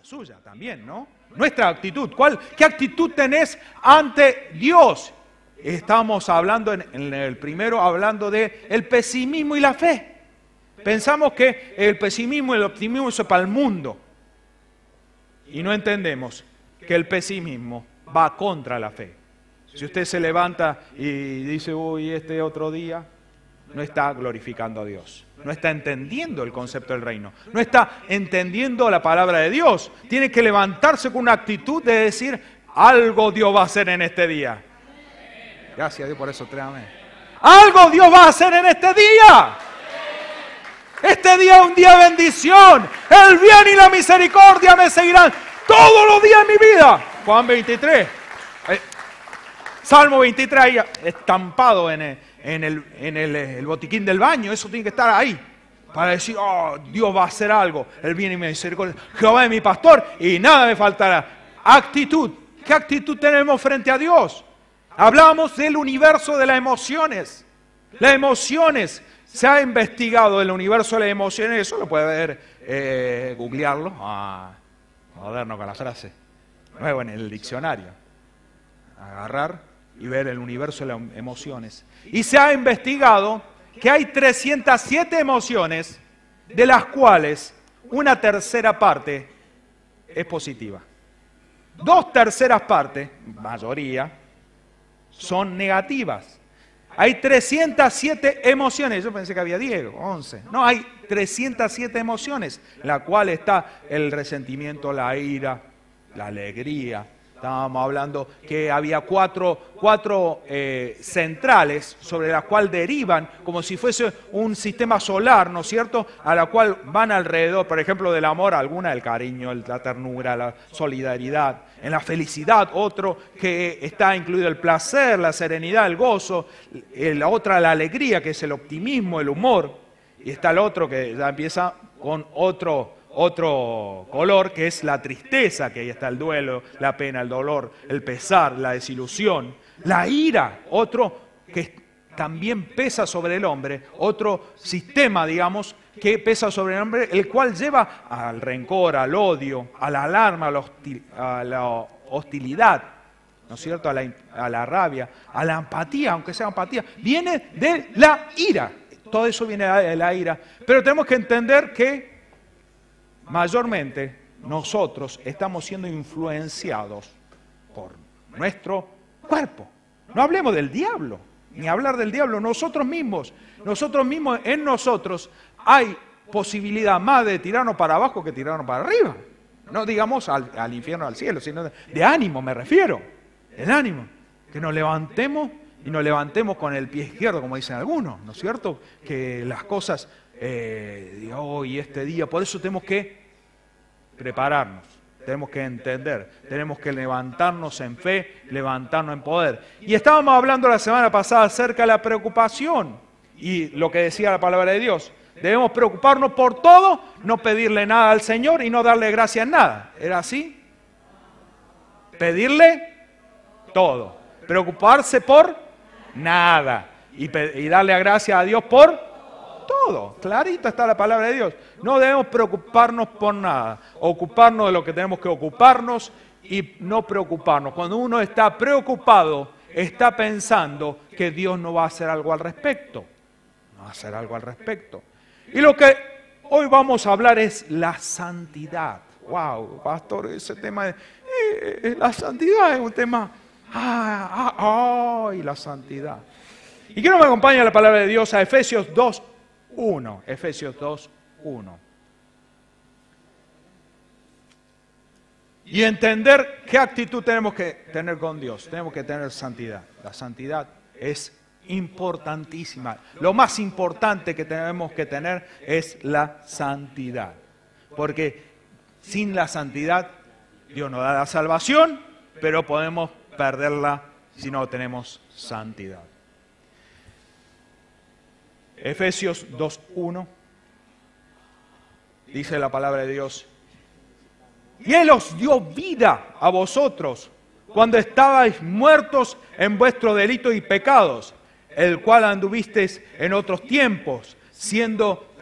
La suya también, ¿no? Nuestra actitud. ¿Qué actitud tenés ante Dios? Estamos hablando en el primero, hablando de el pesimismo y la fe. Pensamos que el pesimismo y el optimismo eso es para el mundo. Y no entendemos que el pesimismo va contra la fe. Si usted se levanta y dice, uy, este otro día, no está glorificando a Dios. No está entendiendo el concepto del reino. No está entendiendo la palabra de Dios. Tiene que levantarse con una actitud de decir, algo Dios va a hacer en este día. Gracias a Dios por eso, créame. Algo Dios va a hacer en este día. Este día es un día de bendición. El bien y la misericordia me seguirán todos los días de mi vida. Juan 23. Salmo 23 ahí estampado en el botiquín del baño. Eso tiene que estar ahí. Para decir, oh, Dios va a hacer algo. El bien y mi misericordia. Jehová es mi pastor y nada me faltará. Actitud. ¿Qué actitud tenemos frente a Dios? Hablamos del universo de las emociones. Las emociones. Se ha investigado el universo de las emociones. Eso lo puede ver, googlearlo. Moderno con la frase. Nuevo en el diccionario. Agarrar y ver el universo de las emociones. Y se ha investigado que hay 307 emociones, de las cuales una tercera parte es positiva. 2/3 partes, mayoría, son negativas. Hay 307 emociones. Yo pensé que había 10 o 11. No, hay 307 emociones, la cual está el resentimiento, la ira, la alegría. Estábamos hablando que había cuatro centrales sobre las cuales derivan como si fuese un sistema solar, ¿no es cierto? A la cual van alrededor, por ejemplo, del amor, alguna del cariño, la ternura, la solidaridad. En la felicidad, otro que está incluido el placer, la serenidad, el gozo. La otra, la alegría, que es el optimismo, el humor. Y está el otro que ya empieza con otro color, que es la tristeza, que ahí está el duelo, la pena, el dolor, el pesar, la desilusión, la ira, otro que también pesa sobre el hombre, otro sistema, digamos, que pesa sobre el hombre, el cual lleva al rencor, al odio, a la alarma, a la hostilidad, ¿no es cierto?, a la rabia, a la empatía, aunque sea empatía, viene de la ira. Todo eso viene de la ira, pero tenemos que entender que mayormente nosotros estamos siendo influenciados por nuestro cuerpo. No hablemos del diablo, ni hablar del diablo, nosotros mismos en nosotros hay posibilidad más de tirarnos para abajo que tirarnos para arriba. No digamos al infierno, al cielo, sino de ánimo me refiero, el ánimo, que nos levantemos y nos levantemos con el pie izquierdo, como dicen algunos, ¿no es cierto? Que las cosas, hoy, este día, por eso tenemos que prepararnos, tenemos que entender, tenemos que levantarnos en fe, levantarnos en poder. Y estábamos hablando la semana pasada acerca de la preocupación y lo que decía la palabra de Dios. Debemos preocuparnos por todo, no pedirle nada al Señor y no darle gracias en nada. ¿Era así? Pedirle todo. Preocuparse por nada. Y darle gracias a Dios por todo. Clarita está la palabra de Dios. No debemos preocuparnos por nada. Ocuparnos de lo que tenemos que ocuparnos y no preocuparnos. Cuando uno está preocupado, está pensando que Dios no va a hacer algo al respecto. No va a hacer algo al respecto. Y lo que hoy vamos a hablar es la santidad. Wow, pastor, ese tema de la santidad es un tema. La santidad. Y quiero que me acompañe la palabra de Dios a Efesios 2:1. Efesios 2:1. Y entender qué actitud tenemos que tener con Dios. Tenemos que tener santidad. La santidad es importantísima. Lo más importante que tenemos que tener es la santidad. Porque sin la santidad, Dios nos da la salvación, pero podemos perderla si no tenemos santidad. Efesios 2:1 dice la palabra de Dios: y Él os dio vida a vosotros cuando estabais muertos en vuestros delitos y pecados, el cual anduvisteis en otros tiempos, siendo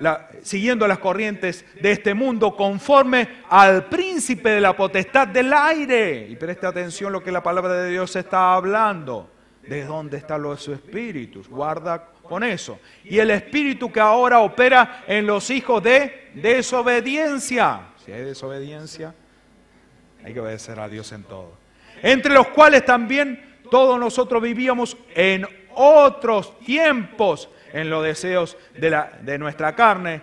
siguiendo las corrientes de este mundo, conforme al príncipe de la potestad del aire. Y preste atención lo que la palabra de Dios está hablando. ¿De dónde están los espíritus? Guarda con eso. Y el espíritu que ahora opera en los hijos de desobediencia. Si hay desobediencia, hay que obedecer a Dios en todo. Entre los cuales también todos nosotros vivíamos en otros tiempos, en los deseos de nuestra carne,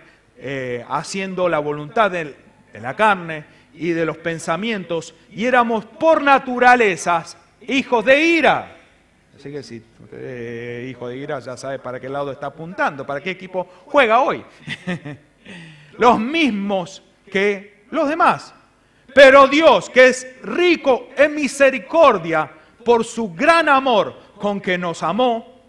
haciendo la voluntad de la carne y de los pensamientos, y éramos por naturalezas hijos de ira. Así que si usted es hijo de ira, ya sabe para qué lado está apuntando, para qué equipo juega hoy. Los mismos que los demás. Pero Dios, que es rico en misericordia, por su gran amor con que nos amó,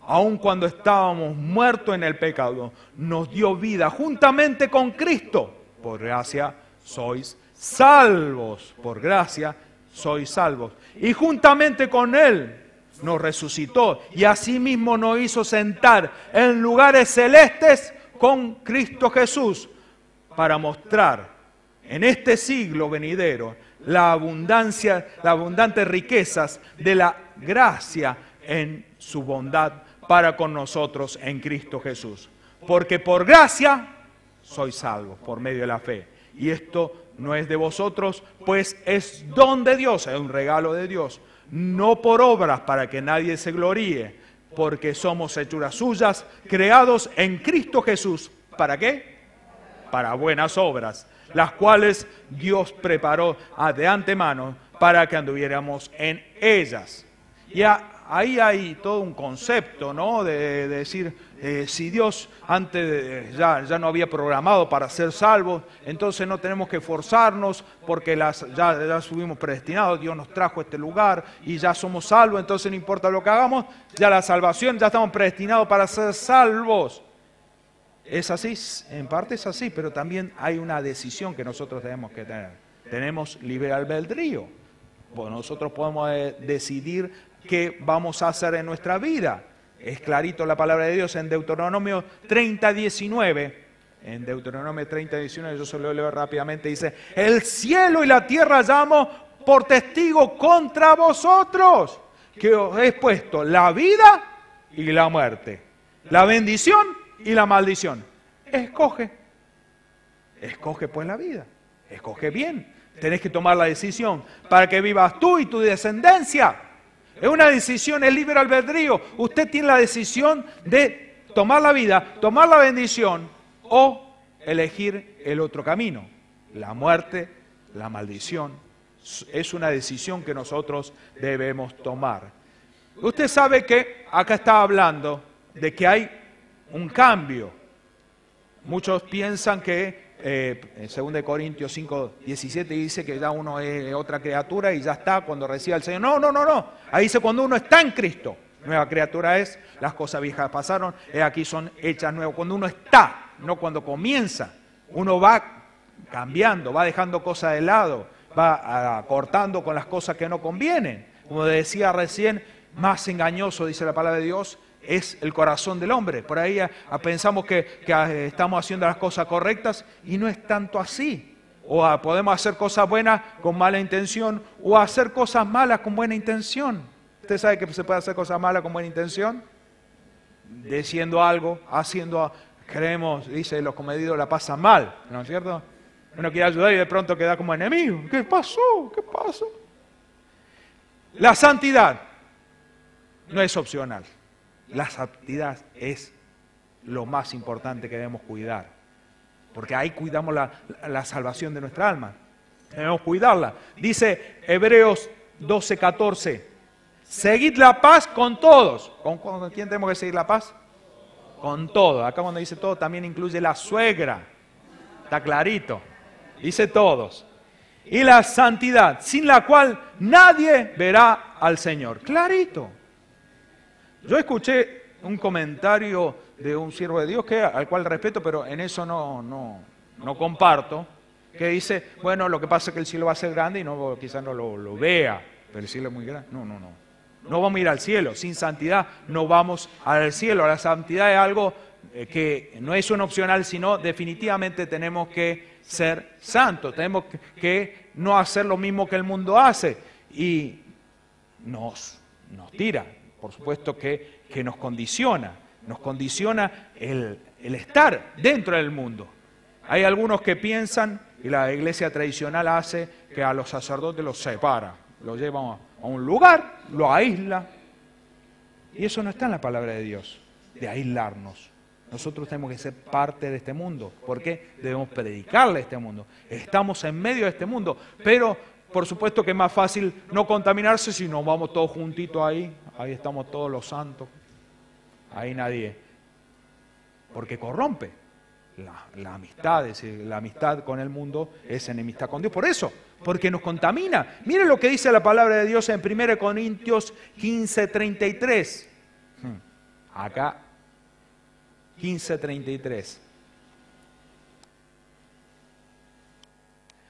aun cuando estábamos muertos en el pecado, nos dio vida juntamente con Cristo. Por gracia sois salvos. Por gracia sois salvos. Y juntamente con Él nos resucitó y asimismo nos hizo sentar en lugares celestes con Cristo Jesús, para mostrar en este siglo venidero las abundantes riquezas de la gracia en su bondad para con nosotros en Cristo Jesús. Porque por gracia sois salvos por medio de la fe. Y esto no es de vosotros, pues es don de Dios, es un regalo de Dios. No por obras para que nadie se gloríe, porque somos hechuras suyas, creados en Cristo Jesús. ¿Para qué? Para buenas obras, las cuales Dios preparó de antemano para que anduviéramos en ellas. Y ahí hay todo un concepto, ¿no? De decir, si Dios antes ya no había programado para ser salvos, entonces no tenemos que esforzarnos porque ya estuvimos predestinados, Dios nos trajo a este lugar y ya somos salvos, entonces no importa lo que hagamos, ya la salvación, ya estamos predestinados para ser salvos. Es así, en parte es así, pero también hay una decisión que nosotros tenemos que tener. Tenemos libre albedrío. Pues nosotros podemos decidir qué vamos a hacer en nuestra vida. Es clarito la palabra de Dios en Deuteronomio 30:19. En Deuteronomio 30:19, yo se lo leo rápidamente, dice: el cielo y la tierra llamo por testigo contra vosotros, que os he puesto la vida y la muerte, la bendición y la maldición. Escoge pues la vida, escoge bien. Tenés que tomar la decisión para que vivas tú y tu descendencia. Es una decisión, es libre albedrío. Usted tiene la decisión de tomar la vida, tomar la bendición o elegir el otro camino, la muerte, la maldición. Es una decisión que nosotros debemos tomar. Usted sabe que acá está hablando de que hay un cambio. Muchos piensan que en 2 Corintios 5:17 dice que ya uno es otra criatura y ya está cuando reciba al Señor. No. Ahí dice cuando uno está en Cristo. Nueva criatura es, las cosas viejas pasaron, aquí son hechas nuevas. Cuando uno está, no cuando comienza. Uno va cambiando, va dejando cosas de lado, va cortando con las cosas que no convienen. Como decía recién, más engañoso, dice la palabra de Dios, es el corazón del hombre. Por ahí pensamos que estamos haciendo las cosas correctas y no es tanto así. O podemos hacer cosas buenas con mala intención o hacer cosas malas con buena intención. ¿Usted sabe que se puede hacer cosas malas con buena intención? Diciendo algo, creemos, dice, los comedidos la pasan mal, ¿no es cierto? Uno quiere ayudar y de pronto queda como enemigo. ¿Qué pasó? La santidad no es opcional. La santidad es lo más importante que debemos cuidar, porque ahí cuidamos la salvación de nuestra alma. Debemos cuidarla. Dice Hebreos 12:14, seguid la paz con todos. ¿Con quién tenemos que seguir la paz? Con todos. Acá cuando dice todo también incluye la suegra. Está clarito. Dice todos. Y la santidad, sin la cual nadie verá al Señor. Clarito. Yo escuché un comentario de un siervo de Dios al cual respeto, pero en eso no comparto, que dice, bueno, lo que pasa es que el cielo va a ser grande y quizás no lo vea, pero el cielo es muy grande. No vamos a ir al cielo. Sin santidad no vamos al cielo. La santidad es algo que no es un opcional, sino definitivamente tenemos que ser santos. Tenemos que no hacer lo mismo que el mundo hace. Y nos tira, por supuesto que nos condiciona. Nos condiciona el estar dentro del mundo. Hay algunos que piensan, y la iglesia tradicional hace, que a los sacerdotes los separa, los lleva a un lugar, lo aísla. Y eso no está en la palabra de Dios, de aislarnos. Nosotros tenemos que ser parte de este mundo. ¿Por qué? Debemos predicarle a este mundo. Estamos en medio de este mundo, pero por supuesto que es más fácil no contaminarse si nos vamos todos juntitos ahí. Ahí estamos todos los santos. Ahí nadie. Porque corrompe la amistad. Es decir, la amistad con el mundo es enemistad con Dios. Por eso, porque nos contamina. Miren lo que dice la palabra de Dios en 1 Corintios 15:33. Acá, 15:33.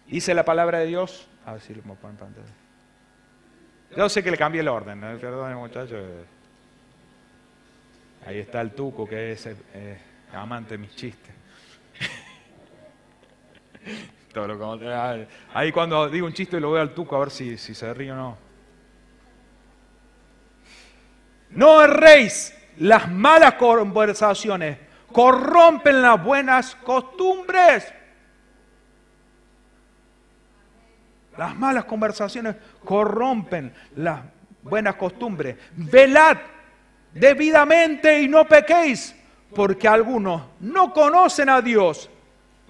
Dice la palabra de Dios. A ver si lo pongo en pantalla. Yo sé que le cambié el orden, ¿no? Perdón, muchachos. Ahí está el Tuco, que es amante de mis chistes. Todo lo que, ahí cuando digo un chiste lo veo al Tuco a ver si se ríe o no. No erréis, las malas conversaciones corrompen las buenas costumbres. Las malas conversaciones corrompen las buenas costumbres. Velad debidamente y no pequéis, porque algunos no conocen a Dios.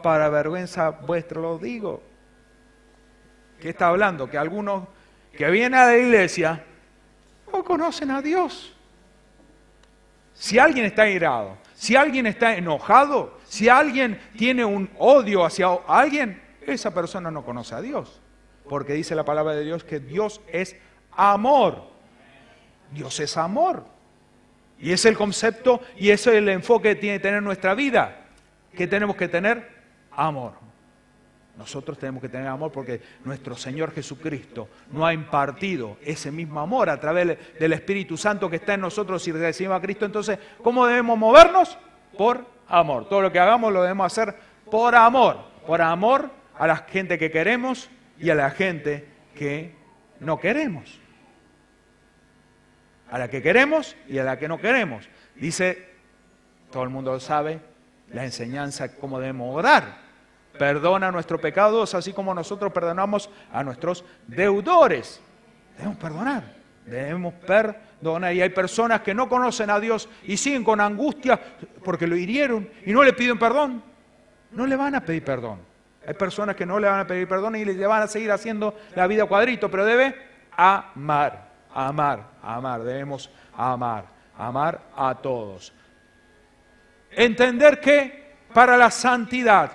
Para vergüenza vuestra lo digo. ¿Qué está hablando? Que algunos que vienen a la iglesia no conocen a Dios. Si alguien está irado, si alguien está enojado, si alguien tiene un odio hacia alguien, esa persona no conoce a Dios. Porque dice la palabra de Dios que Dios es amor. Dios es amor. Y es el concepto y ese es el enfoque que tiene que tener nuestra vida. ¿Qué tenemos que tener? Amor. Nosotros tenemos que tener amor porque nuestro Señor Jesucristo nos ha impartido ese mismo amor a través del Espíritu Santo que está en nosotros y recibimos a Cristo. Entonces, ¿cómo debemos movernos? Por amor. Todo lo que hagamos lo debemos hacer por amor. Por amor a la gente que queremos y a la gente que no queremos. A la que queremos y a la que no queremos. Dice, todo el mundo lo sabe, la enseñanza cómo debemos orar. Perdona nuestros pecados, así como nosotros perdonamos a nuestros deudores. Debemos perdonar. Y hay personas que no conocen a Dios y siguen con angustia porque lo hirieron y no le piden perdón. No le van a pedir perdón. Hay personas que no le van a pedir perdón y le van a seguir haciendo la vida cuadrito, pero debe amar. Debemos amar a todos. Entender que para la santidad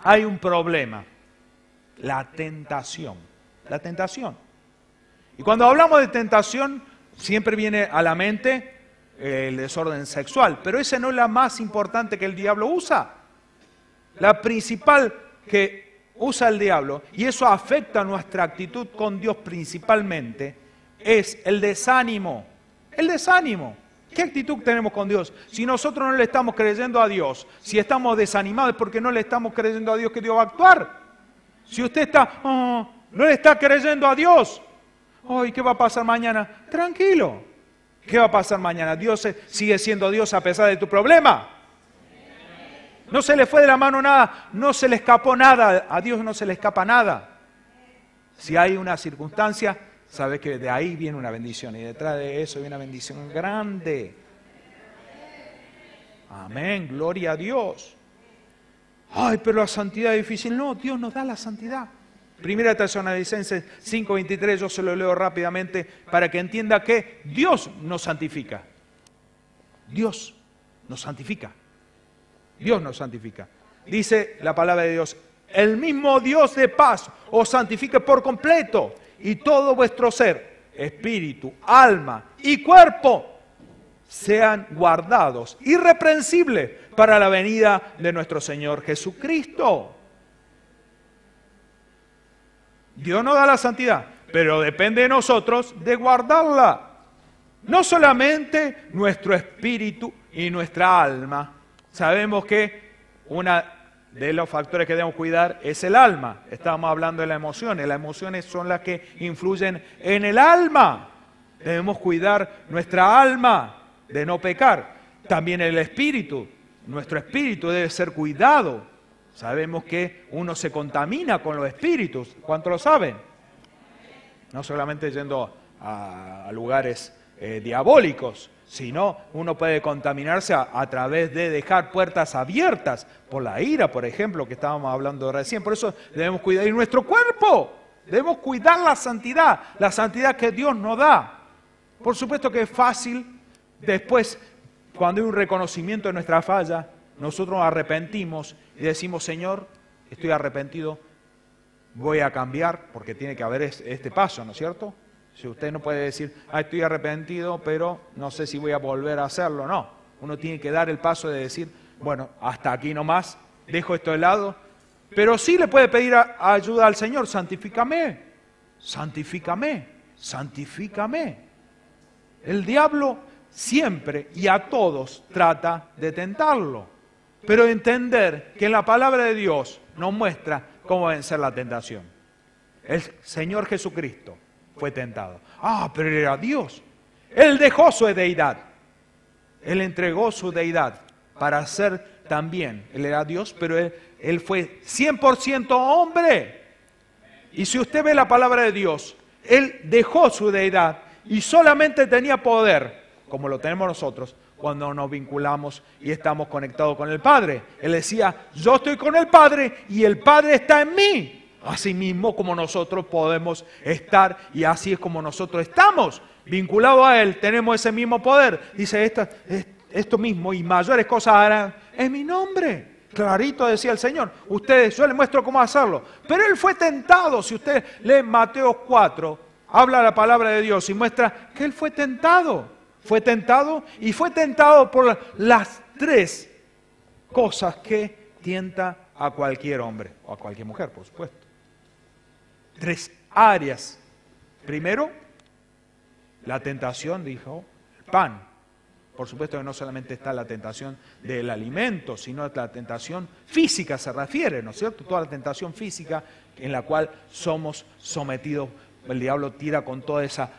hay un problema, la tentación. Y cuando hablamos de tentación, siempre viene a la mente el desorden sexual, pero esa no es la más importante que el diablo usa. La principal que usa el diablo, y eso afecta nuestra actitud con Dios principalmente, es el desánimo. El desánimo. ¿Qué actitud tenemos con Dios? Si nosotros no le estamos creyendo a Dios, si estamos desanimados es porque no le estamos creyendo a Dios que Dios va a actuar. Si usted no le está creyendo a Dios, ¿y qué va a pasar mañana? Tranquilo. ¿Qué va a pasar mañana? Dios sigue siendo Dios a pesar de tu problema. No se le fue de la mano nada, no se le escapó nada, a Dios no se le escapa nada. Si hay una circunstancia, sabes que de ahí viene una bendición y detrás de eso viene una bendición grande. Amén, gloria a Dios. Ay, pero la santidad es difícil. No, Dios nos da la santidad. Primera Tesalonicenses 5:23, yo se lo leo rápidamente para que entienda que Dios nos santifica. Dios nos santifica. Dios nos santifica. Dice la palabra de Dios, el mismo Dios de paz os santifique por completo y todo vuestro ser, espíritu, alma y cuerpo sean guardados irreprensibles para la venida de nuestro Señor Jesucristo. Dios nos da la santidad, pero depende de nosotros de guardarla. No solamente nuestro espíritu y nuestra alma. Sabemos que uno de los factores que debemos cuidar es el alma. Estábamos hablando de las emociones. Las emociones son las que influyen en el alma. Debemos cuidar nuestra alma de no pecar. También el espíritu. Nuestro espíritu debe ser cuidado. Sabemos que uno se contamina con los espíritus. ¿Cuántos lo saben? No solamente yendo a lugares diabólicos, sino uno puede contaminarse a través de dejar puertas abiertas por la ira, por ejemplo, que estábamos hablando recién. Por eso debemos cuidar. Y nuestro cuerpo, debemos cuidar la santidad que Dios nos da. Por supuesto que es fácil, después, cuando hay un reconocimiento de nuestra falla, nosotros nos arrepentimos y decimos, Señor, estoy arrepentido, voy a cambiar, porque tiene que haber este paso, ¿no es cierto? Si usted no puede decir, estoy arrepentido, pero no sé si voy a volver a hacerlo. No, uno tiene que dar el paso de decir, bueno, hasta aquí nomás, dejo esto de lado. Pero sí le puede pedir ayuda al Señor, santifícame, santifícame, santifícame. El diablo siempre y a todos trata de tentarlo. Pero entender que en la palabra de Dios nos muestra cómo vencer la tentación. El Señor Jesucristo fue tentado. Pero él era Dios. Él dejó su deidad. Él entregó su deidad para ser también. Él era Dios, pero él fue 100% hombre. Y si usted ve la palabra de Dios, él dejó su deidad y solamente tenía poder, como lo tenemos nosotros, cuando nos vinculamos y estamos conectados con el Padre. Él decía, yo estoy con el Padre y el Padre está en mí. Así mismo como nosotros podemos estar y así es como nosotros estamos vinculados a Él, tenemos ese mismo poder. Dice, esto mismo y mayores cosas harán en mi nombre. Clarito decía el Señor, yo les muestro cómo hacerlo. Pero Él fue tentado. Si usted lee Mateo 4, habla la palabra de Dios y muestra que Él fue tentado. Fue tentado y fue tentado por las 3 cosas que tienta a cualquier hombre o a cualquier mujer, por supuesto. 3 áreas. Primero, la tentación, dijo, el pan. Por supuesto que no solamente está la tentación del alimento, sino la tentación física se refiere, ¿no es cierto? Toda la tentación física en la cual somos sometidos, el diablo tira con toda esa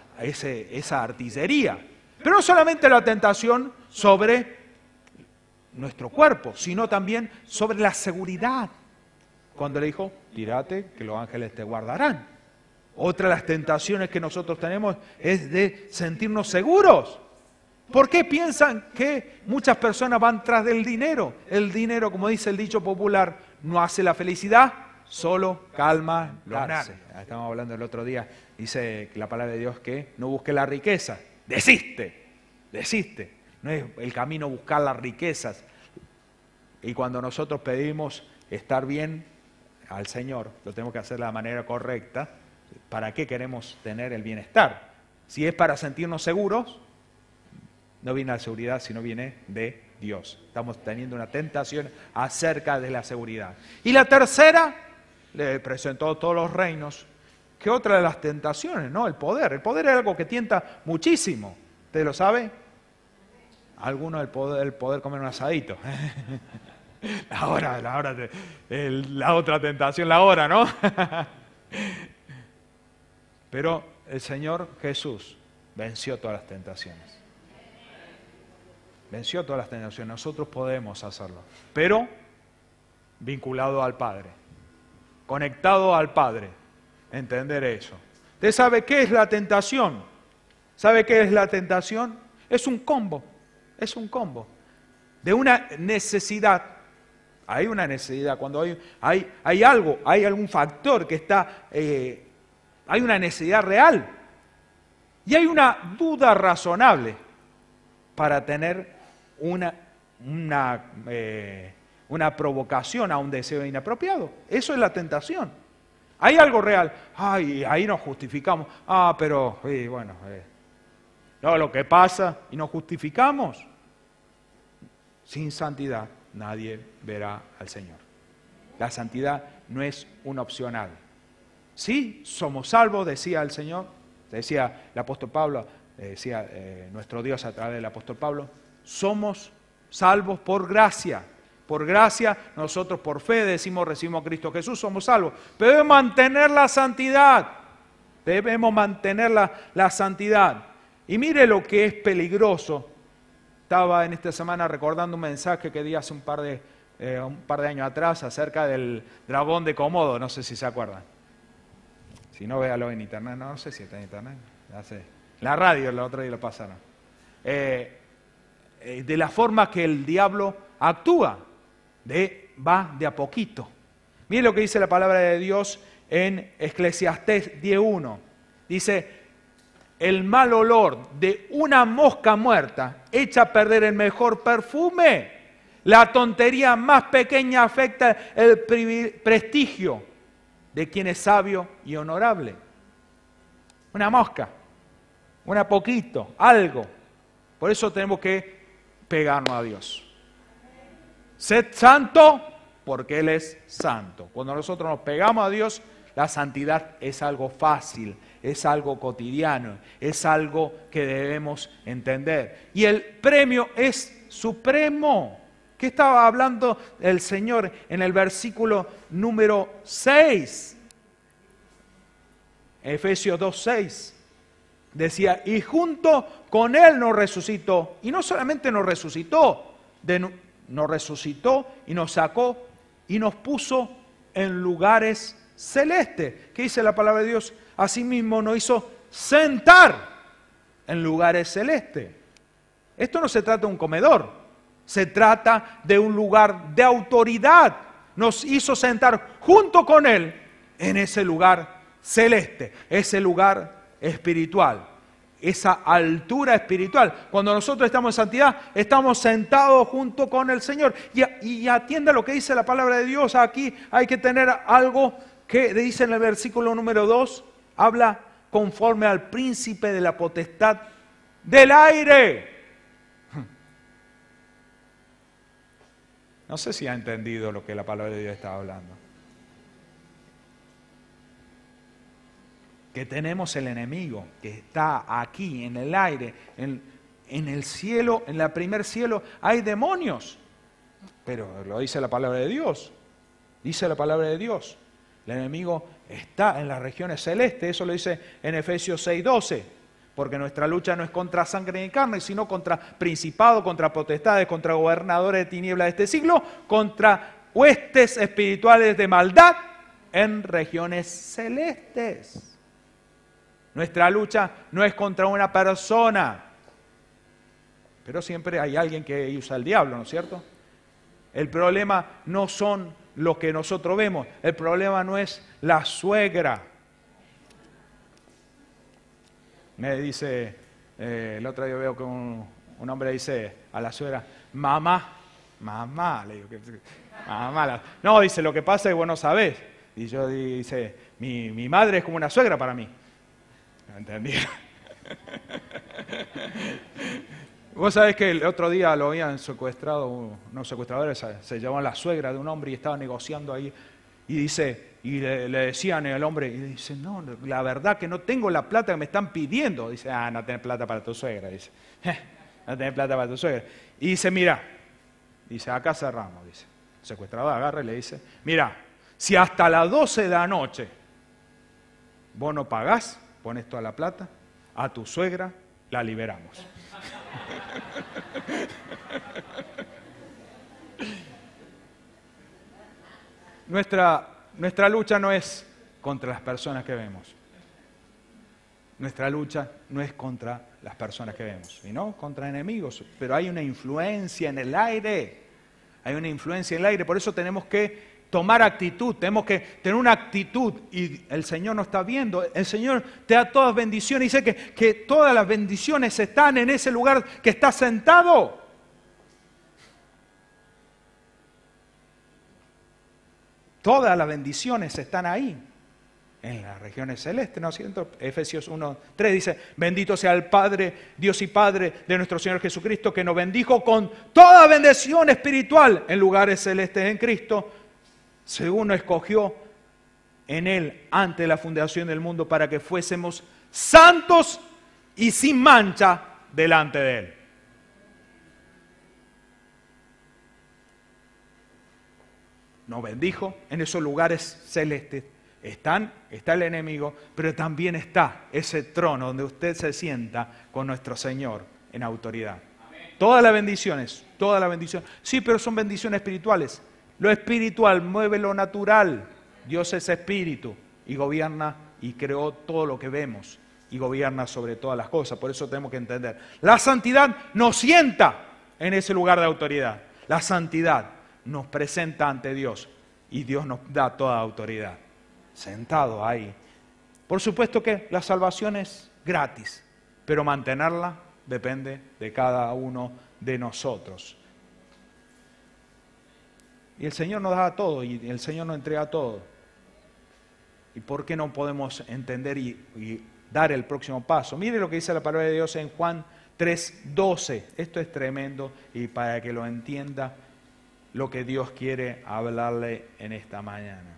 artillería. Pero no solamente la tentación sobre nuestro cuerpo, sino también sobre la seguridad. Cuando le dijo, tírate, que los ángeles te guardarán. Otra de las tentaciones que nosotros tenemos es de sentirnos seguros. ¿Por qué piensan que muchas personas van tras del dinero? El dinero, como dice el dicho popular, no hace la felicidad, solo calma los nervios. Estamos hablando el otro día, dice la palabra de Dios que no busque la riqueza. Desiste. No es el camino buscar las riquezas. Y cuando nosotros pedimos estar bien al Señor, lo tenemos que hacer de la manera correcta. ¿Para qué queremos tener el bienestar? Si es para sentirnos seguros, no viene la seguridad, sino viene de Dios. Estamos teniendo una tentación acerca de la seguridad. Y la tercera, le presentó todos los reinos. ¿Qué otra de las tentaciones? ¿No? El poder. El poder es algo que tienta muchísimo. ¿Usted lo sabe? Algunos el poder comer un asadito. La otra tentación, la hora, ¿no? Pero el Señor Jesús venció todas las tentaciones. Venció todas las tentaciones. Nosotros podemos hacerlo. Pero vinculado al Padre. Conectado al Padre. Entender eso. ¿Usted sabe qué es la tentación? ¿Sabe qué es la tentación? Es un combo. Es un combo. De una necesidad. Hay una necesidad. Cuando hay algo, hay algún factor que está... hay una necesidad real. Y hay una duda razonable para tener una provocación a un deseo inapropiado. Eso es la tentación. Hay algo real. Ahí nos justificamos. Pero, bueno, no, lo que pasa y nos justificamos. Sin santidad nadie verá al Señor. La santidad no es un opcional. Sí, somos salvos, decía el Señor, decía el apóstol Pablo, decía nuestro Dios a través del apóstol Pablo, somos salvos por gracia. Por gracia, nosotros por fe decimos, recibimos a Cristo Jesús, somos salvos. Pero debemos mantener la santidad. Debemos mantener la santidad. Y mire lo que es peligroso. Estaba en esta semana recordando un mensaje que di hace un par de años atrás acerca del dragón de Komodo, no sé si se acuerdan. Si no, véalo en internet, no sé si está en internet. Ya sé. La radio el otro día lo pasaron. De la forma que el diablo actúa, va de a poquito. Miren lo que dice la palabra de Dios en Eclesiastés 10:1. Dice, el mal olor de una mosca muerta echa a perder el mejor perfume. La tontería más pequeña afecta el prestigio de quien es sabio y honorable. Una mosca, una poquito, algo. Por eso tenemos que pegarnos a Dios. Sed santo porque Él es santo. Cuando nosotros nos pegamos a Dios, la santidad es algo fácil, es algo cotidiano, es algo que debemos entender. Y el premio es supremo. ¿Qué estaba hablando el Señor en el versículo número 6? Efesios 2:6. Decía, y junto con Él nos resucitó. Y no solamente nos resucitó, nos resucitó y nos sacó y nos puso en lugares celestes. ¿Qué dice la palabra de Dios? Asimismo nos hizo sentar en lugares celestes. Esto no se trata de un comedor, se trata de un lugar de autoridad. Nos hizo sentar junto con Él en ese lugar celeste, ese lugar espiritual, esa altura espiritual. Cuando nosotros estamos en santidad, estamos sentados junto con el Señor. Y atienda lo que dice la palabra de Dios. Aquí hay que tener algo que dice en el versículo número 2, habla conforme al príncipe de la potestad del aire. No sé si ha entendido lo que la palabra de Dios está hablando. Que tenemos el enemigo que está aquí en el aire, en el cielo, en el primer cielo hay demonios. Pero lo dice la palabra de Dios. Dice la palabra de Dios. El enemigo está en las regiones celestes. Eso lo dice en Efesios 6:12. Porque nuestra lucha no es contra sangre ni carne, sino contra principados, contra potestades, contra gobernadores de tinieblas de este siglo, contra huestes espirituales de maldad en regiones celestes. Nuestra lucha no es contra una persona, pero siempre hay alguien que usa el diablo, ¿no es cierto? El problema no son lo que nosotros vemos, el problema no es la suegra. Me dice, el otro día veo que un hombre le dice a la suegra, mamá, le digo, mamá. No, dice, lo que pasa es que vos no sabés. Y yo dice, mi madre es como una suegra para mí. ¿Entendí? Vos sabés que el otro día lo habían secuestrado, unos secuestradores se llevaban la suegra de un hombre y estaba negociando ahí. Y dice, le decían al hombre, y dice, no, la verdad que no tengo la plata que me están pidiendo. Dice, no tenés plata para tu suegra. Dice, no tenés plata para tu suegra. Y dice, mira, dice, acá cerramos, dice. El secuestrador agarra y le dice, mira, si hasta las 12 de la noche vos no pagás, pones toda la plata, a tu suegra la liberamos. Nuestra lucha no es contra las personas que vemos. Nuestra lucha no es contra las personas que vemos, sino contra enemigos. Pero hay una influencia en el aire. Hay una influencia en el aire. Por eso tenemos que tomar actitud. Tenemos que tener una actitud. Y el Señor nos está viendo. El Señor te da todas bendiciones. Dice que todas las bendiciones están en ese lugar que está sentado. Todas las bendiciones están ahí, en las regiones celestes, ¿no es cierto? Efesios 1:3 dice, bendito sea el Padre, Dios y Padre de nuestro Señor Jesucristo, que nos bendijo con toda bendición espiritual en lugares celestes en Cristo, según nos escogió en Él antes de la fundación del mundo, para que fuésemos santos y sin mancha delante de Él. nos bendijo en esos lugares celestes. Está el enemigo, pero también está ese trono donde usted se sienta con nuestro Señor en autoridad. Todas las bendiciones. Sí, pero son bendiciones espirituales. Lo espiritual mueve lo natural. Dios es espíritu y gobierna y creó todo lo que vemos y gobierna sobre todas las cosas. Por eso tenemos que entender. La santidad nos sienta en ese lugar de autoridad. La santidad nos presenta ante Dios y Dios nos da toda autoridad. Sentado ahí. Por supuesto que la salvación es gratis, pero mantenerla depende de cada uno de nosotros. Y el Señor nos da todo y el Señor nos entrega todo. ¿Y por qué no podemos entender y dar el próximo paso? Mire lo que dice la palabra de Dios en Juan 3:12. Esto es tremendo y para que lo entienda lo que Dios quiere hablarle en esta mañana.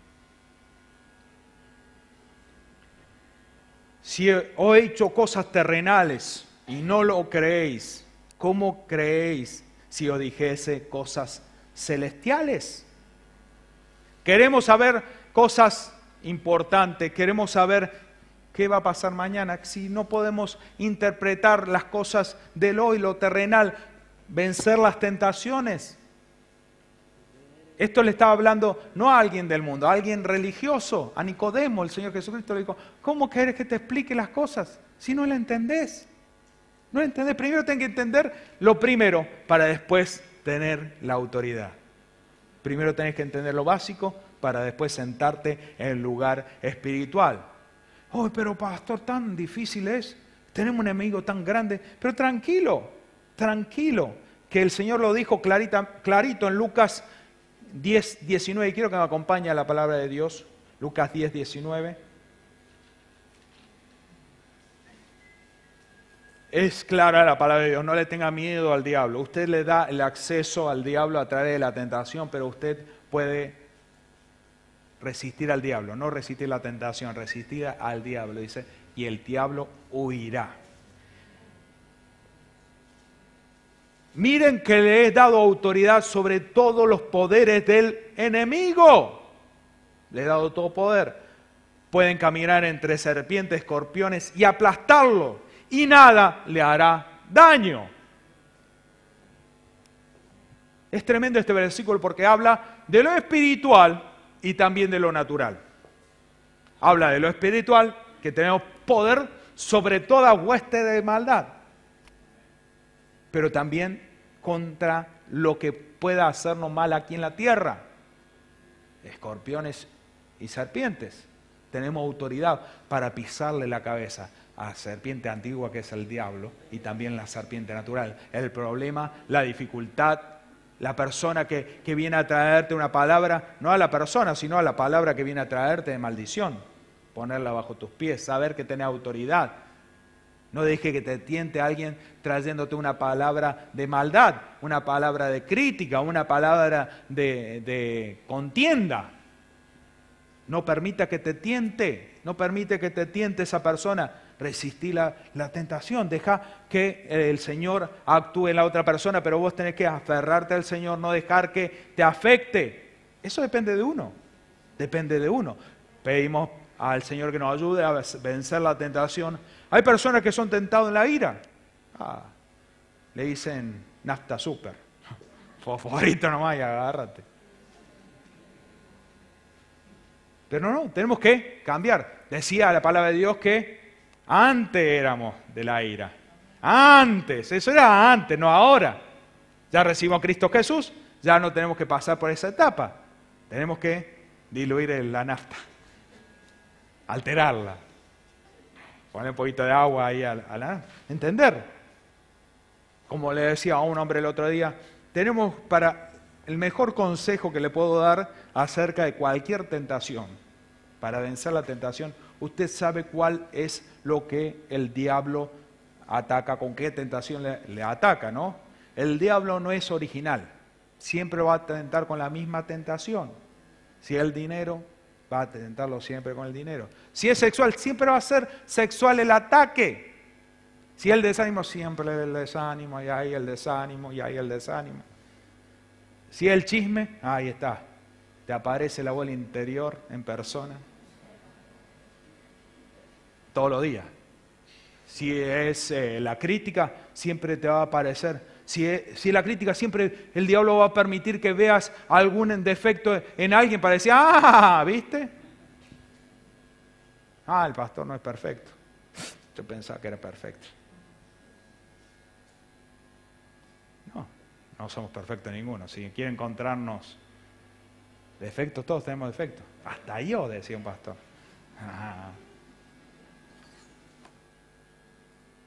Si os he hecho cosas terrenales y no lo creéis, ¿cómo creéis si os dijese cosas celestiales? Queremos saber cosas importantes, queremos saber qué va a pasar mañana. Si no podemos interpretar las cosas del hoy, lo terrenal, vencer las tentaciones. Esto le estaba hablando no a alguien del mundo, a alguien religioso, a Nicodemo. El Señor Jesucristo le dijo, ¿cómo querés que te explique las cosas si no la entendés? No la entendés. Primero tenés que entender lo primero para después tener la autoridad. Primero tenés que entender lo básico para después sentarte en el lugar espiritual. Oh, pero pastor, tan difícil es. Tenemos un enemigo tan grande. Pero tranquilo, que el Señor lo dijo clarito en Lucas 10:19, quiero que me acompañe a la palabra de Dios, Lucas 10:19. Es clara la palabra de Dios, no le tenga miedo al diablo. Usted le da el acceso al diablo a través de la tentación, pero usted puede resistir al diablo, no resistir la tentación, resistir al diablo, dice, y el diablo huirá. Miren que le he dado autoridad sobre todos los poderes del enemigo. Le he dado todo poder. Pueden caminar entre serpientes, escorpiones y aplastarlo. Y nada le hará daño. Es tremendo este versículo porque habla de lo espiritual y también de lo natural. Habla de lo espiritual, que tenemos poder sobre toda hueste de maldad. Pero también contra lo que pueda hacernos mal aquí en la tierra. Escorpiones y serpientes. Tenemos autoridad para pisarle la cabeza a la serpiente antigua que es el diablo y también la serpiente natural. El problema, la dificultad, la persona que viene a traerte una palabra, no a la persona, sino a la palabra que viene a traerte de maldición. Ponerla bajo tus pies, saber que tenés autoridad. No deje que te tiente alguien trayéndote una palabra de maldad, una palabra de crítica, una palabra de contienda. No permita que te tiente, no permite que te tiente esa persona. Resistí la tentación, deja que el Señor actúe en la otra persona, pero vos tenés que aferrarte al Señor, no dejar que te afecte. Eso depende de uno, Pedimos al Señor que nos ayude a vencer la tentación. Hay personas que son tentados en la ira. Le dicen nafta super. Fosforito nomás y agárrate. Pero no, tenemos que cambiar. Decía la palabra de Dios que antes éramos de la ira. Antes, eso era antes, no ahora. Ya recibimos a Cristo Jesús, ya no tenemos que pasar por esa etapa. Tenemos que diluir la nafta. Alterarla. Poner un poquito de agua ahí a la... Entender. Como le decía a un hombre el otro día, tenemos para el mejor consejo que le puedo dar acerca de cualquier tentación. Para vencer la tentación, usted sabe cuál es lo que el diablo ataca, con qué tentación le ataca, ¿no? El diablo no es original. Siempre va a tentar con la misma tentación. Si es el dinero, va a tentarlo siempre con el dinero. Si es sexual, siempre va a ser sexual el ataque. Si es el desánimo, siempre el desánimo, y ahí el desánimo, y ahí el desánimo. Si es el chisme, ahí está. ¿Te aparece la abuela interior en persona? Todos los días. Si es la crítica, siempre te va a aparecer. Si es la crítica, siempre el diablo va a permitir que veas algún defecto en alguien para decir, ¿viste? El pastor no es perfecto. Yo pensaba que era perfecto. No somos perfectos ninguno. Si quiere encontrarnos defectos, todos tenemos defectos. Hasta yo, decía un pastor.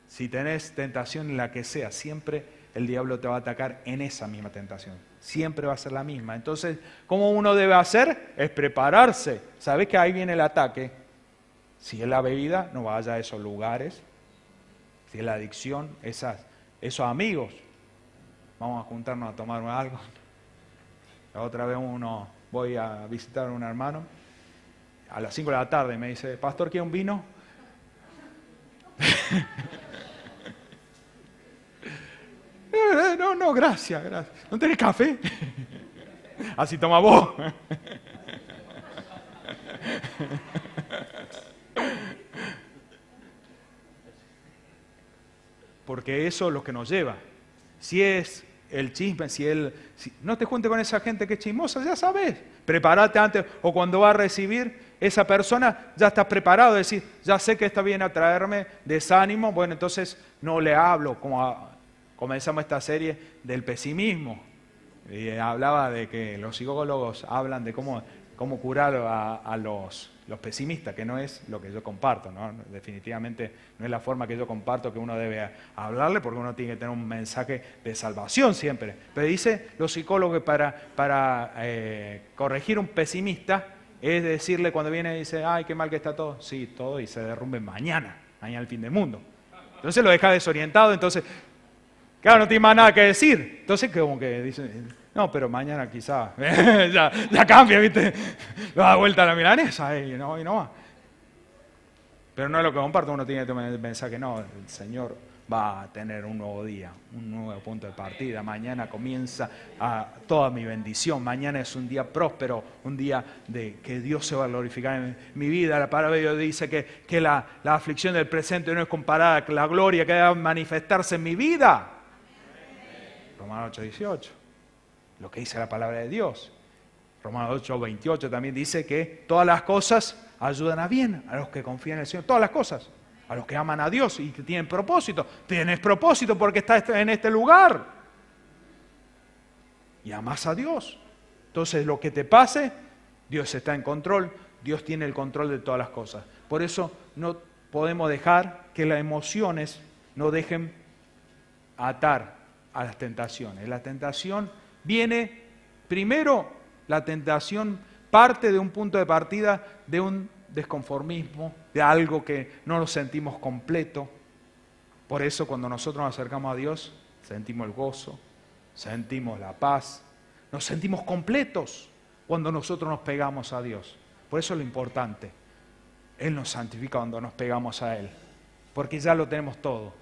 Si tenés tentación en la que sea, siempre el diablo te va a atacar en esa misma tentación. Siempre va a ser la misma. Entonces, ¿cómo uno debe hacer? Es prepararse. ¿Sabés que ahí viene el ataque? Si es la bebida, no vaya a esos lugares. Si es la adicción, esos amigos. Vamos a juntarnos a tomar algo. La otra vez voy a visitar a un hermano. A las 5 de la tarde me dice, pastor, ¿quiere un vino? No, gracias. ¿No tenés café? Así toma vos. Porque eso es lo que nos lleva. Si es el chisme, si no te juntes con esa gente que es chismosa, ya sabes. Prepárate antes, o cuando va a recibir esa persona, ya estás preparado. Es decir, ya sé que está bien a traerme desánimo, bueno, entonces no le hablo. Como comenzamos esta serie del pesimismo. Y hablaba de que los psicólogos hablan de cómo curar a los pesimistas, que no es lo que yo comparto, ¿no? Definitivamente no es la forma que yo comparto que uno debe hablarle, porque uno tiene que tener un mensaje de salvación siempre. Pero dice los psicólogos que para corregir un pesimista es decirle cuando viene y dice, ay, qué mal que está todo, sí, todo, y se derrumbe mañana el fin del mundo. Entonces lo deja desorientado, entonces, claro, no tiene más nada que decir. Entonces como que dice, no, pero mañana quizá ya cambia, ¿viste? Lo da vuelta a la milanesa y no va. Pero no es lo que comparto, uno tiene que pensar que no, el Señor va a tener un nuevo día, un nuevo punto de partida. Mañana comienza toda mi bendición, mañana es un día próspero, un día de que Dios se va a glorificar en mi vida. La palabra de Dios dice que la aflicción del presente no es comparada con la gloria que debe manifestarse en mi vida. Romanos 8:18. Lo que dice la palabra de Dios. Romanos 8:28 también dice que todas las cosas ayudan a bien a los que confían en el Señor. Todas las cosas. A los que aman a Dios y que tienen propósito. Tienes propósito porque estás en este lugar. Y amas a Dios. Entonces lo que te pase, Dios está en control. Dios tiene el control de todas las cosas. Por eso no podemos dejar que las emociones nos dejen atar a las tentaciones. La tentación viene, primero, la tentación parte de un punto de partida de un desconformismo, de algo que no nos sentimos completo. Por eso cuando nosotros nos acercamos a Dios, sentimos el gozo, sentimos la paz, nos sentimos completos cuando nosotros nos pegamos a Dios. Por eso es lo importante. Él nos santifica cuando nos pegamos a Él, porque ya lo tenemos todo.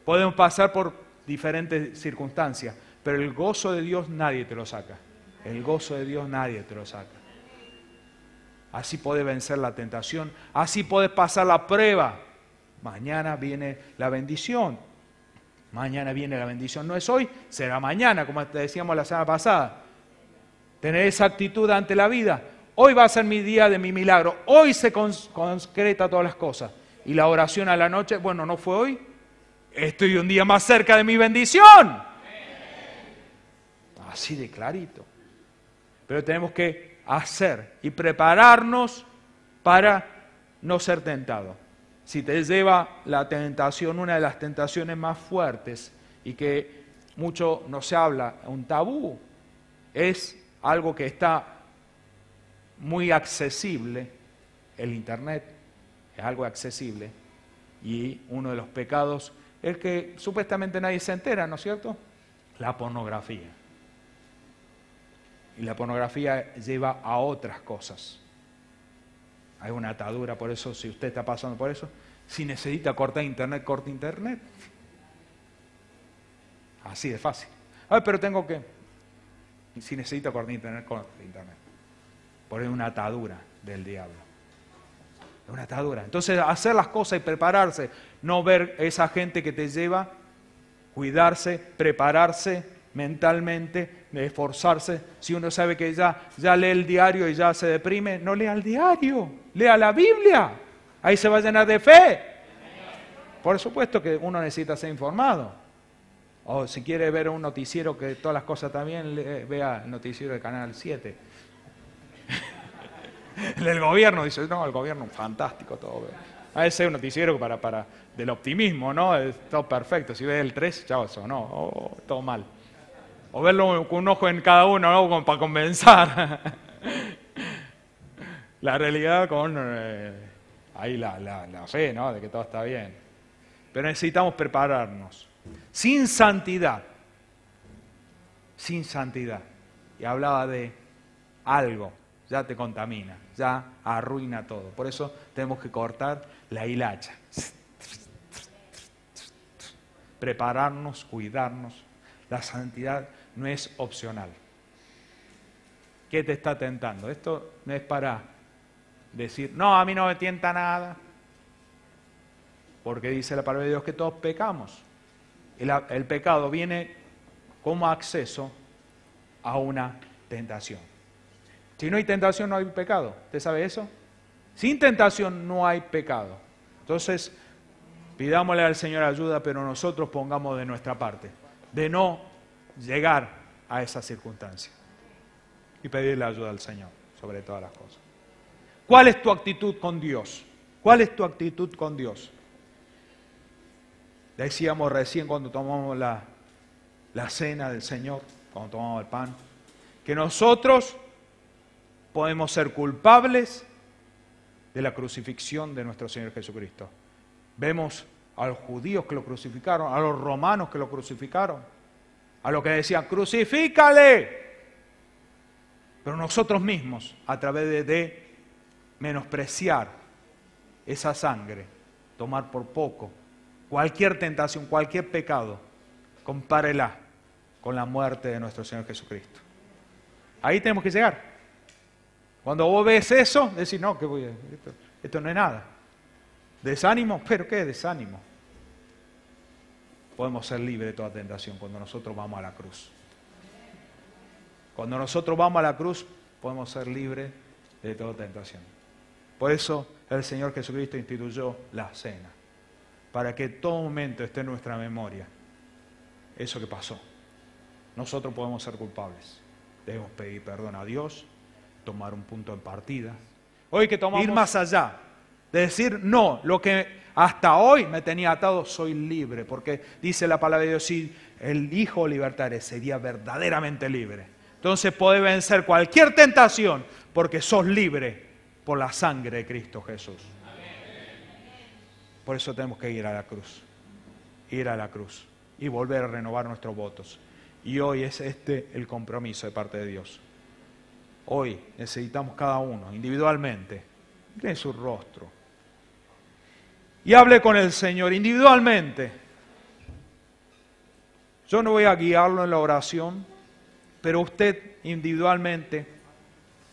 Podemos pasar por diferentes circunstancias, pero el gozo de Dios nadie te lo saca. El gozo de Dios nadie te lo saca. Así podés vencer la tentación, así podés pasar la prueba. Mañana viene la bendición. Mañana viene la bendición. No es hoy, será mañana, como te decíamos la semana pasada. Tener esa actitud ante la vida. Hoy va a ser mi día de mi milagro. Hoy se concreta todas las cosas. Y la oración a la noche, bueno, no fue hoy. Estoy un día más cerca de mi bendición. Así de clarito. Pero tenemos que hacer y prepararnos para no ser tentados. Si te lleva la tentación, una de las tentaciones más fuertes y que mucho no se habla, un tabú, es algo que está muy accesible, el Internet es algo accesible y uno de los pecados es que supuestamente nadie se entera, ¿no es cierto? La pornografía. Y la pornografía lleva a otras cosas. Hay una atadura, por eso, si usted está pasando por eso, si necesita cortar Internet, corte Internet. Así de fácil. Pero tengo que... Si necesita cortar Internet, corte Internet. Porque es una atadura del diablo. Es una atadura. Entonces, hacer las cosas y prepararse, no ver esa gente que te lleva, cuidarse, prepararse mentalmente, esforzarse. Si uno sabe que ya lee el diario y ya se deprime, no lea el diario, lea la Biblia. Ahí se va a llenar de fe. Por supuesto que uno necesita ser informado. O si quiere ver un noticiero que todas las cosas están bien, vea el noticiero del Canal 7. El gobierno dice, no, el gobierno fantástico todo. A veces es un noticiero para del optimismo, ¿no? Es todo perfecto. Si ves el 3, chao, eso, no, todo mal. O verlo con un ojo en cada uno, ¿no? Como para compensar. La realidad con ahí la fe, ¿no? De que todo está bien. Pero necesitamos prepararnos. Sin santidad. Sin santidad. Y hablaba de algo. Ya te contamina. Ya arruina todo. Por eso tenemos que cortar la hilacha. Prepararnos, cuidarnos. La santidad no es opcional. ¿Qué te está tentando? Esto no es para decir, no, a mí no me tienta nada. Porque dice la palabra de Dios que todos pecamos. El pecado viene como acceso a una tentación. Si no hay tentación, no hay pecado. ¿Usted sabe eso? Sin tentación no hay pecado. Entonces, pidámosle al Señor ayuda, pero nosotros pongamos de nuestra parte, de no llegar a esa circunstancia. Y pedirle ayuda al Señor sobre todas las cosas. ¿Cuál es tu actitud con Dios? ¿Cuál es tu actitud con Dios? Decíamos recién cuando tomamos la cena del Señor, cuando tomamos el pan, que nosotros podemos ser culpables de la crucifixión de nuestro Señor Jesucristo. Vemos a los judíos que lo crucificaron, a los romanos que lo crucificaron, a los que decían, ¡crucifícale! Pero nosotros mismos, a través de menospreciar esa sangre, tomar por poco, cualquier tentación, cualquier pecado, compárela con la muerte de nuestro Señor Jesucristo. Ahí tenemos que llegar. Cuando vos ves eso, decís, no, que esto no es nada. ¿Desánimo? ¿Pero qué desánimo? Podemos ser libres de toda tentación cuando nosotros vamos a la cruz. Cuando nosotros vamos a la cruz, podemos ser libres de toda tentación. Por eso el Señor Jesucristo instituyó la cena, para que en todo momento esté en nuestra memoria eso que pasó. Nosotros podemos ser culpables. Debemos pedir perdón a Dios, tomar un punto de partida. Hoy que tomamos ir más allá, de decir, no, lo que hasta hoy me tenía atado, soy libre, porque dice la palabra de Dios, si el Hijo libertare, sería verdaderamente libre. Entonces podés vencer cualquier tentación, porque sos libre por la sangre de Cristo Jesús. Por eso tenemos que ir a la cruz, y volver a renovar nuestros votos. Y hoy es el compromiso de parte de Dios. Hoy necesitamos cada uno, individualmente, mire su rostro. Y hable con el Señor individualmente. Yo no voy a guiarlo en la oración, pero usted individualmente,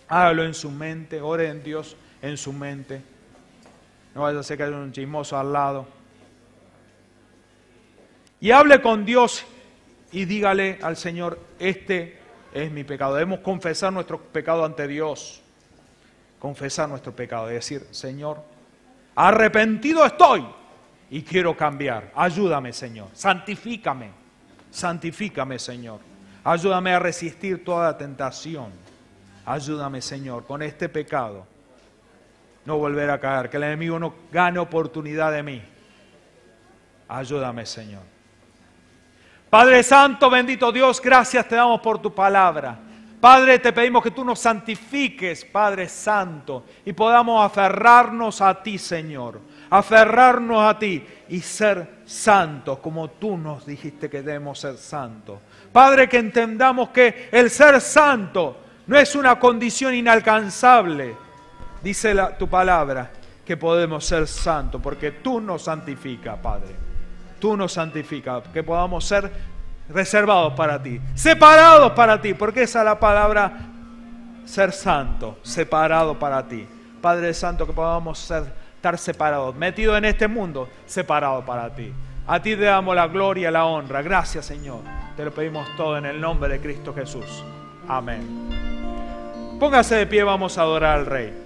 hágalo en su mente, ore en Dios en su mente. No vaya a ser que haya un chismoso al lado. Y hable con Dios y dígale al Señor, este es mi pecado. Debemos confesar nuestro pecado ante Dios. Confesar nuestro pecado y decir, Señor, arrepentido estoy y quiero cambiar. Ayúdame, Señor. Santifícame. Santifícame, Señor. Ayúdame a resistir toda tentación. Ayúdame, Señor, con este pecado. No volver a caer. Que el enemigo no gane oportunidad de mí. Ayúdame, Señor. Padre Santo, bendito Dios, gracias te damos por tu palabra. Padre, te pedimos que tú nos santifiques, Padre Santo, y podamos aferrarnos a ti, Señor. Aferrarnos a ti y ser santos, como tú nos dijiste que debemos ser santos. Padre, que entendamos que el ser santo no es una condición inalcanzable. Dice tu palabra que podemos ser santos, porque tú nos santificas, Padre. Tú nos santificas, que podamos ser reservados para ti, separados para ti, porque esa es la palabra ser santo, separado para ti. Padre Santo, que podamos estar separados, metidos en este mundo, separados para ti. A ti te damos la gloria y la honra. Gracias, Señor. Te lo pedimos todo en el nombre de Cristo Jesús. Amén. Póngase de pie, vamos a adorar al Rey.